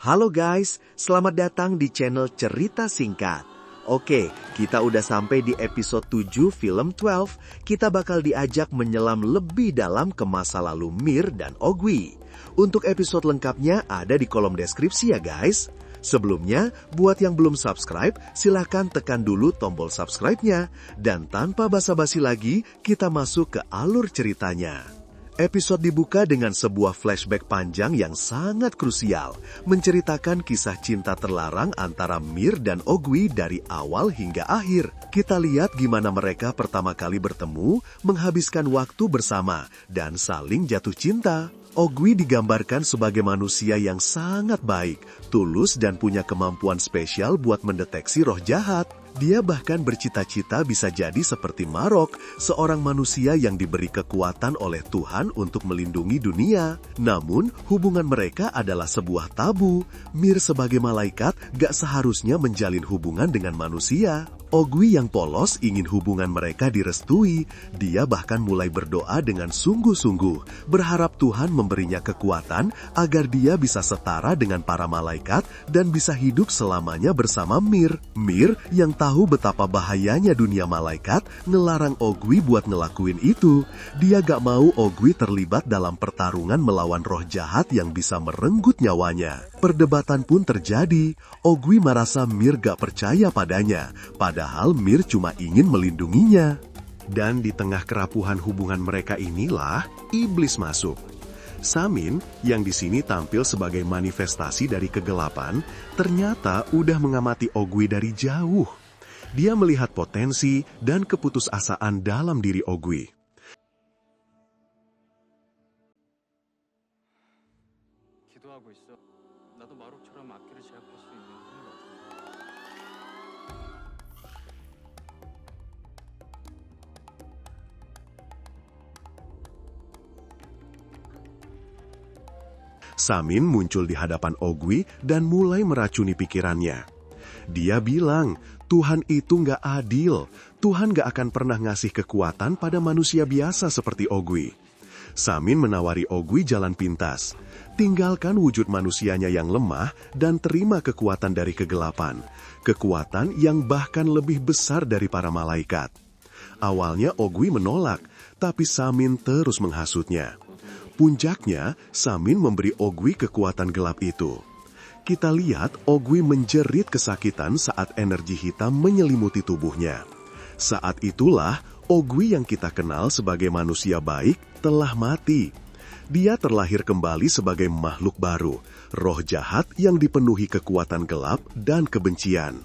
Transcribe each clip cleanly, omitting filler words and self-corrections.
Halo guys, selamat datang di channel Cerita Singkat. Oke, kita udah sampai di episode 7 film 12. Kita bakal diajak menyelam lebih dalam ke masa lalu Mir dan Ogwi. Untuk episode lengkapnya ada di kolom deskripsi ya guys. Sebelumnya, buat yang belum subscribe, silahkan tekan dulu tombol subscribe-nya. Dan tanpa basa-basi lagi, kita masuk ke alur ceritanya. Episode dibuka dengan sebuah flashback panjang yang sangat krusial, menceritakan kisah cinta terlarang antara Mir dan Ogwi dari awal hingga akhir. Kita lihat gimana mereka pertama kali bertemu, menghabiskan waktu bersama, dan saling jatuh cinta. Ogwi digambarkan sebagai manusia yang sangat baik, tulus dan punya kemampuan spesial buat mendeteksi roh jahat. Dia bahkan bercita-cita bisa jadi seperti Marok, seorang manusia yang diberi kekuatan oleh Tuhan untuk melindungi dunia. Namun, hubungan mereka adalah sebuah tabu. Mir sebagai malaikat gak seharusnya menjalin hubungan dengan manusia. Ogwi yang polos ingin hubungan mereka direstui. Dia bahkan mulai berdoa dengan sungguh-sungguh, berharap Tuhan memberinya kekuatan agar dia bisa setara dengan para malaikat dan bisa hidup selamanya bersama Mir. Mir yang tahu betapa bahayanya dunia malaikat ngelarang Ogwi buat ngelakuin itu. Dia gak mau Ogwi terlibat dalam pertarungan melawan roh jahat yang bisa merenggut nyawanya. Perdebatan pun terjadi. Ogwi merasa Mir gak percaya padanya, padahal Mir cuma ingin melindunginya. Dan di tengah kerapuhan hubungan mereka inilah iblis masuk. Samin, yang di sini tampil sebagai manifestasi dari kegelapan, ternyata udah mengamati Ogwi dari jauh. Dia melihat potensi dan keputusasaan dalam diri Ogwi. Samin muncul di hadapan Ogwi dan mulai meracuni pikirannya. Dia bilang, Tuhan itu nggak adil. Tuhan nggak akan pernah ngasih kekuatan pada manusia biasa seperti Ogwi. Samin menawari Ogwi jalan pintas. Tinggalkan wujud manusianya yang lemah dan terima kekuatan dari kegelapan. Kekuatan yang bahkan lebih besar dari para malaikat. Awalnya Ogwi menolak, tapi Samin terus menghasutnya. Puncaknya, Samin memberi Ogwi kekuatan gelap itu. Kita lihat Ogwi menjerit kesakitan saat energi hitam menyelimuti tubuhnya. Saat itulah Ogwi yang kita kenal sebagai manusia baik telah mati. Dia terlahir kembali sebagai makhluk baru, roh jahat yang dipenuhi kekuatan gelap dan kebencian.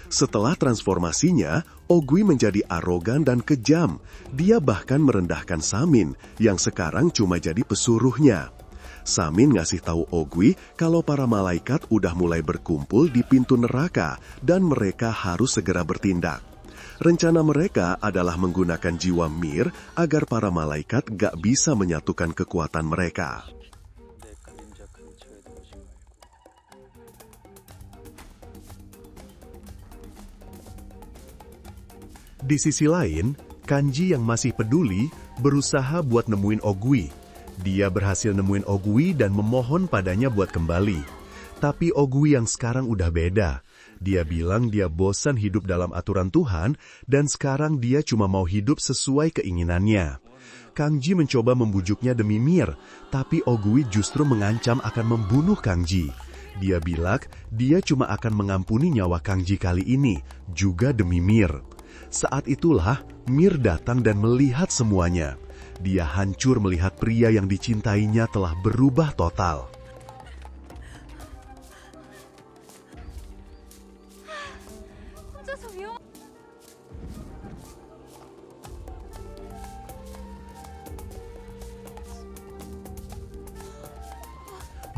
Setelah transformasinya, Ogwi menjadi arogan dan kejam. Dia bahkan merendahkan Samin, yang sekarang cuma jadi pesuruhnya. Samin ngasih tahu Ogwi kalau para malaikat udah mulai berkumpul di pintu neraka dan mereka harus segera bertindak. Rencana mereka adalah menggunakan jiwa Mir agar para malaikat gak bisa menyatukan kekuatan mereka. Di sisi lain, Kanji yang masih peduli berusaha buat nemuin Ogwi. Dia berhasil nemuin Ogwi dan memohon padanya buat kembali. Tapi Ogwi yang sekarang udah beda. Dia bilang dia bosan hidup dalam aturan Tuhan dan sekarang dia cuma mau hidup sesuai keinginannya. Kanji mencoba membujuknya demi Mir, tapi Ogwi justru mengancam akan membunuh Kanji. Dia bilang dia cuma akan mengampuni nyawa Kanji kali ini, juga demi Mir. Saat itulah Mir datang dan melihat semuanya. Dia hancur melihat pria yang dicintainya telah berubah total.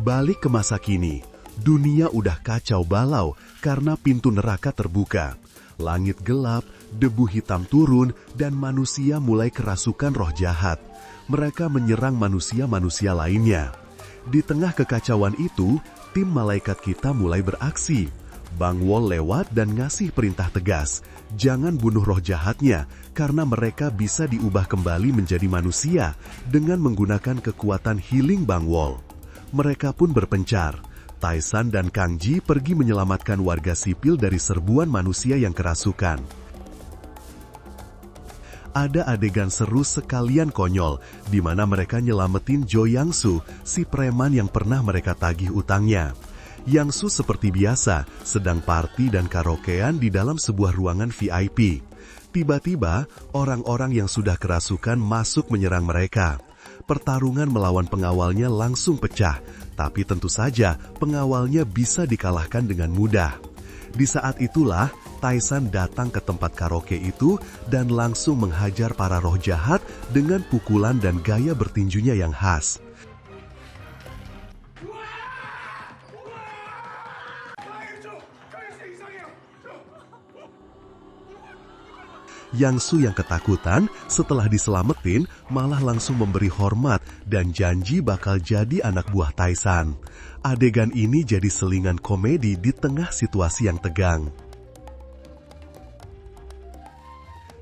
Balik ke masa kini, dunia udah kacau balau karena pintu neraka terbuka. Langit gelap, debu hitam turun, dan manusia mulai kerasukan roh jahat. Mereka menyerang manusia-manusia lainnya. Di tengah kekacauan itu, tim malaikat kita mulai beraksi. Bang Wol lewat dan ngasih perintah tegas. Jangan bunuh roh jahatnya, karena mereka bisa diubah kembali menjadi manusia dengan menggunakan kekuatan healing Bang Wol. Mereka pun berpencar. Tae-san dan Kang Ji pergi menyelamatkan warga sipil dari serbuan manusia yang kerasukan. Ada adegan seru sekalian konyol, di mana mereka nyelamatin Jo Yang-soo, si preman yang pernah mereka tagih utangnya. Yang-soo seperti biasa, sedang party dan karaokean di dalam sebuah ruangan VIP. Tiba-tiba, orang-orang yang sudah kerasukan masuk menyerang mereka. Pertarungan melawan pengawalnya langsung pecah, tapi tentu saja pengawalnya bisa dikalahkan dengan mudah. Di saat itulah, Tae-san datang ke tempat karaoke itu dan langsung menghajar para roh jahat dengan pukulan dan gaya bertinjunya yang khas. Yang-soo yang ketakutan setelah diselamatin malah langsung memberi hormat dan janji bakal jadi anak buah Tae-san. Adegan ini jadi selingan komedi di tengah situasi yang tegang.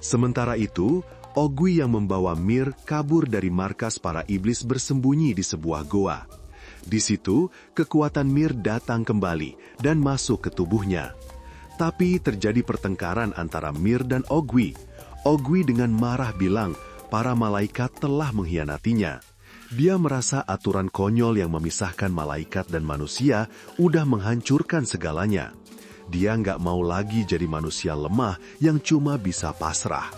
Sementara itu, Ogui yang membawa Mir kabur dari markas para iblis bersembunyi di sebuah goa. Di situ, kekuatan Mir datang kembali dan masuk ke tubuhnya. Tapi terjadi pertengkaran antara Mir dan Ogui. Ogui dengan marah bilang para malaikat telah mengkhianatinya. Dia merasa aturan konyol yang memisahkan malaikat dan manusia udah menghancurkan segalanya. Dia nggak mau lagi jadi manusia lemah yang cuma bisa pasrah.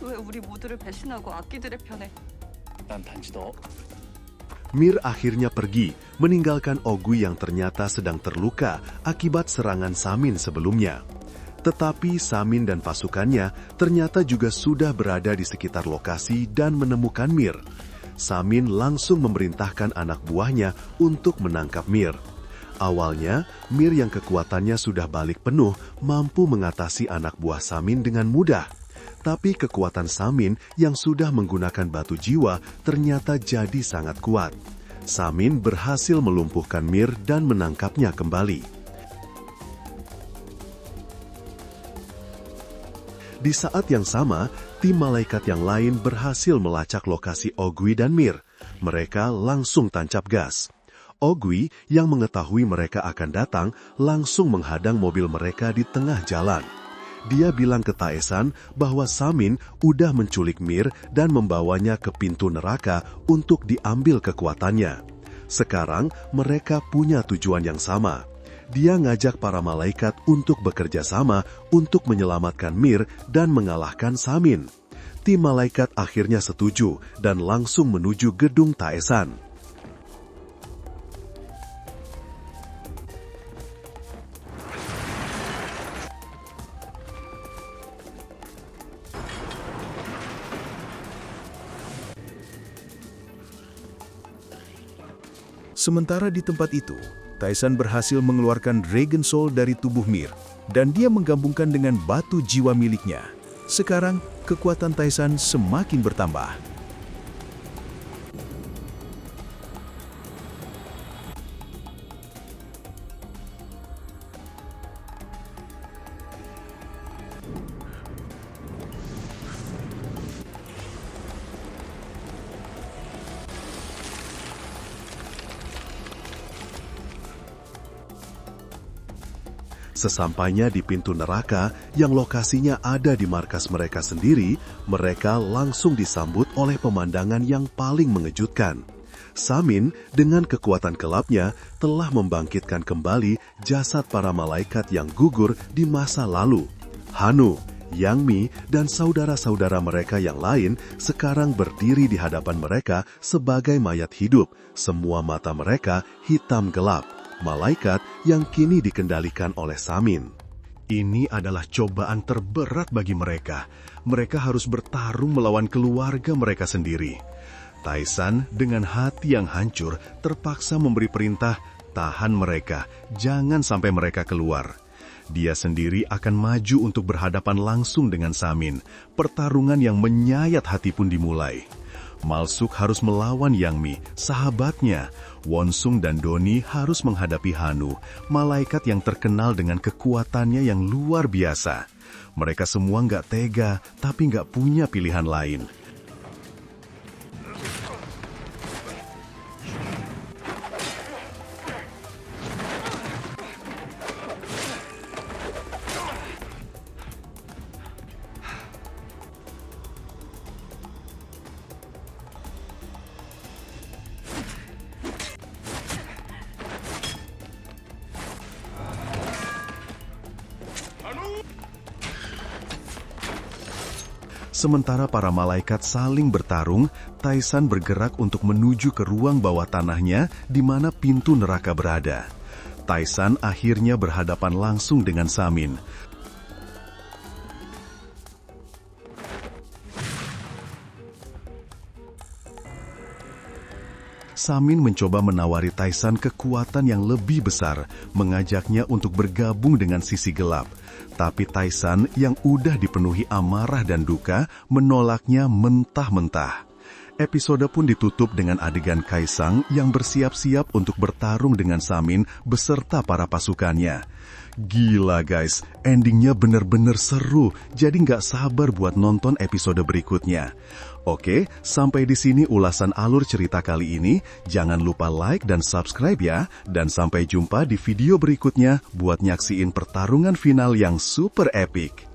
왜 우리 모두를 배신하고 악귀들의 편에? 난 단지 너. Mir akhirnya pergi, meninggalkan Ogui yang ternyata sedang terluka akibat serangan Samin sebelumnya. Tetapi Samin dan pasukannya ternyata juga sudah berada di sekitar lokasi dan menemukan Mir. Samin langsung memerintahkan anak buahnya untuk menangkap Mir. Awalnya, Mir yang kekuatannya sudah balik penuh mampu mengatasi anak buah Samin dengan mudah. Tapi kekuatan Samin yang sudah menggunakan batu jiwa ternyata jadi sangat kuat. Samin berhasil melumpuhkan Mir dan menangkapnya kembali. Di saat yang sama, tim malaikat yang lain berhasil melacak lokasi Ogui dan Mir. Mereka langsung tancap gas. Ogui yang mengetahui mereka akan datang langsung menghadang mobil mereka di tengah jalan. Dia bilang ke Tae-san bahwa Samin udah menculik Mir dan membawanya ke pintu neraka untuk diambil kekuatannya. Sekarang mereka punya tujuan yang sama. Dia ngajak para malaikat untuk bekerja sama untuk menyelamatkan Mir dan mengalahkan Samin. Tim malaikat akhirnya setuju dan langsung menuju gedung Tae-san. Sementara di tempat itu, Tae-san berhasil mengeluarkan Dragon Soul dari tubuh Mir, dan dia menggabungkan dengan batu jiwa miliknya. Sekarang, kekuatan Tae-san semakin bertambah. Sesampainya di pintu neraka yang lokasinya ada di markas mereka sendiri, mereka langsung disambut oleh pemandangan yang paling mengejutkan. Samin dengan kekuatan gelapnya telah membangkitkan kembali jasad para malaikat yang gugur di masa lalu. Hanu, Yang Mi, dan saudara-saudara mereka yang lain sekarang berdiri di hadapan mereka sebagai mayat hidup. Semua mata mereka hitam gelap. Malaikat yang kini dikendalikan oleh Samin. Ini adalah cobaan terberat bagi mereka. Mereka harus bertarung melawan keluarga mereka sendiri. Tae-san dengan hati yang hancur terpaksa memberi perintah, tahan mereka, jangan sampai mereka keluar. Dia sendiri akan maju untuk berhadapan langsung dengan Samin. Pertarungan yang menyayat hati pun dimulai. Malsuk harus melawan Yang Mi, sahabatnya. Wonsung dan Doni harus menghadapi Hanu, malaikat yang terkenal dengan kekuatannya yang luar biasa. Mereka semua nggak tega, tapi nggak punya pilihan lain. Sementara para malaikat saling bertarung, Taisan bergerak untuk menuju ke ruang bawah tanahnya di mana pintu neraka berada. Taisan akhirnya berhadapan langsung dengan Samin. Samin mencoba menawari Taisan kekuatan yang lebih besar, mengajaknya untuk bergabung dengan sisi gelap. Tapi Taisan yang udah dipenuhi amarah dan duka menolaknya mentah-mentah. Episode pun ditutup dengan adegan Kaisang yang bersiap-siap untuk bertarung dengan Samin beserta para pasukannya. Gila guys, endingnya bener-bener seru, jadi nggak sabar buat nonton episode berikutnya. Oke, sampai di sini ulasan alur cerita kali ini. Jangan lupa like dan subscribe ya. Dan sampai jumpa di video berikutnya buat nyaksiin pertarungan final yang super epic.